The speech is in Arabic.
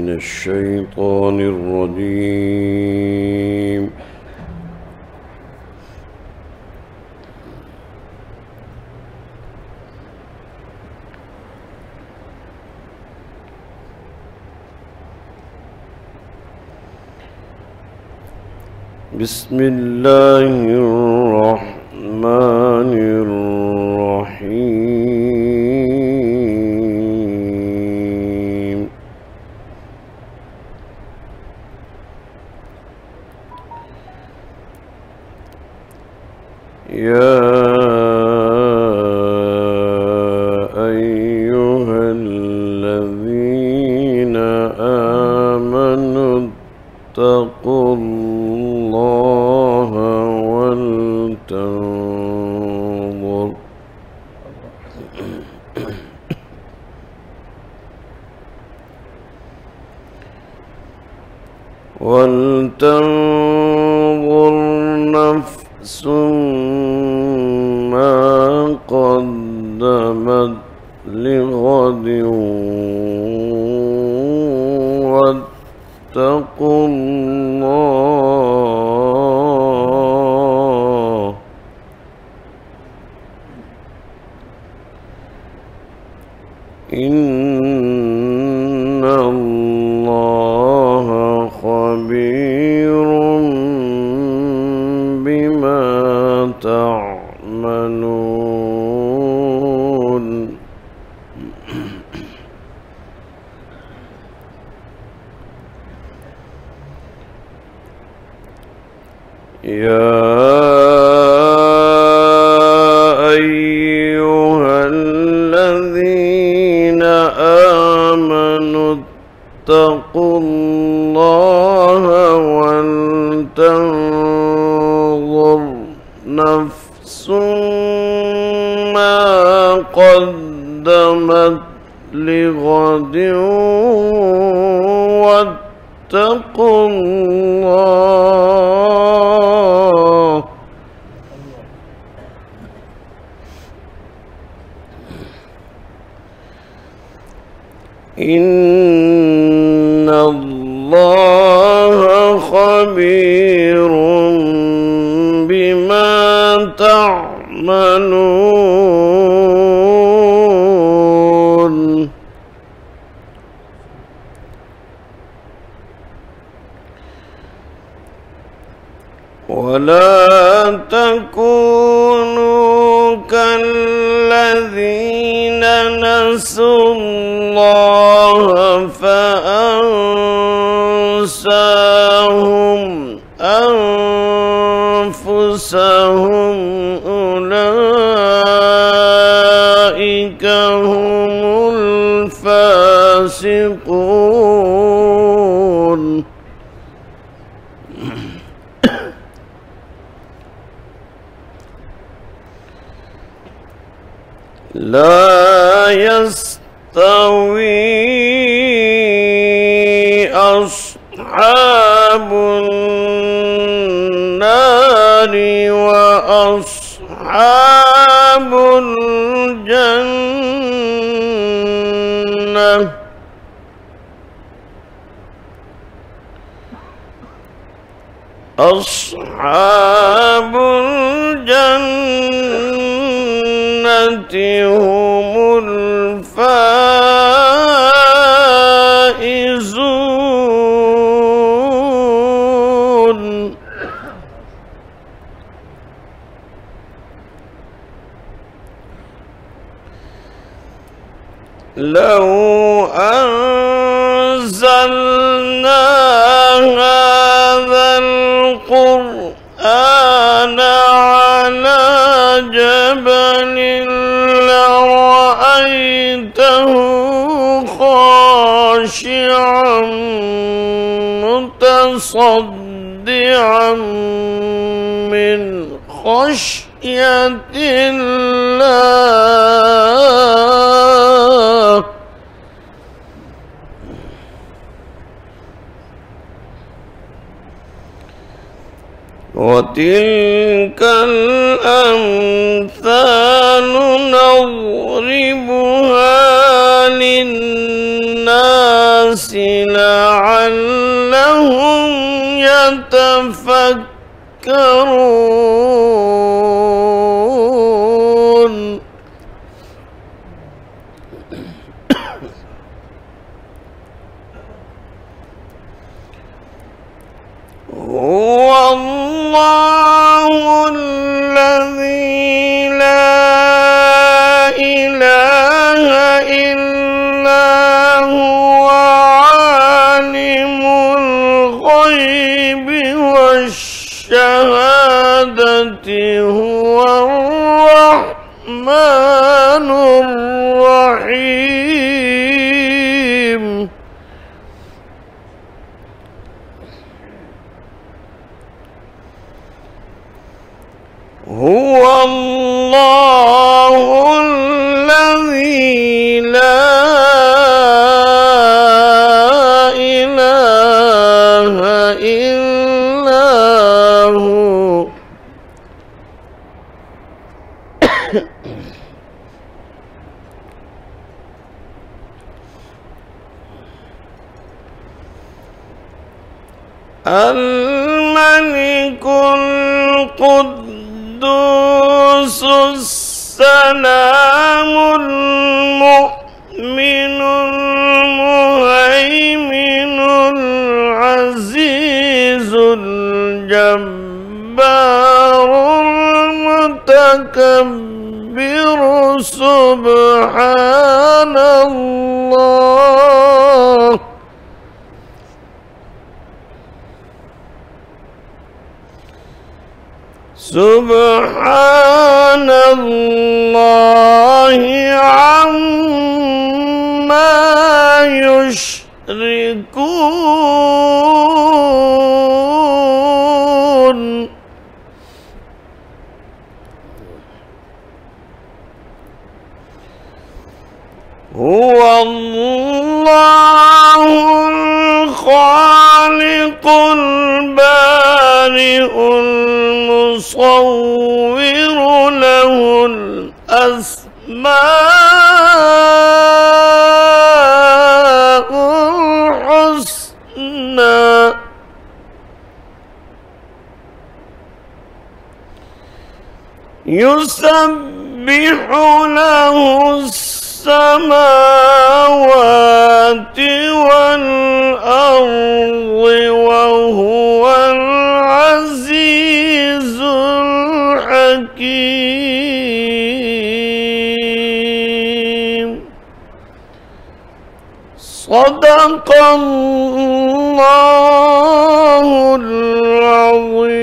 من الشيطان الرجيم. بسم الله الرحمن الرحيم. يا أيها الذين آمنوا اتقوا الله ولتنظر نفس ما قدمت لغد واتقوا الله إن الله خبير بما تعملون. يا أيها الذين آمنوا اتقوا الله ولتنظر نفس ما قدمت لغد واتقوا الله إن الله خبير بما تعملون. ولا تكونوا كالذين نسوا الله فأنساهم أنفسهم أولئك هم الفاسقون. لا يستوي أصحاب النار وأصحاب الجنة أصحاب الجنة هم الفائزون. لو أنزلنا هذا القرآن على جبل لرأيته خاشعا متصدعا من خشية الله. وتلك الأمثال نضربها للناس يتفكرون هو الله الذي لا إله إلا هو عالم الغيب والشهادة هو الرحمن الرحيم هو الله الذي لا إله إلا هو الملك القدوس السلام المؤمن المهيمن العزيز الجبار المتكبر سبحان الله سبحان الله عما يشركون هو الله الخالق البارئ المصور له الأسماء الحسنى يسبح له السماوات والأرض وهو العزيز الحكيم صدق الله العظيم.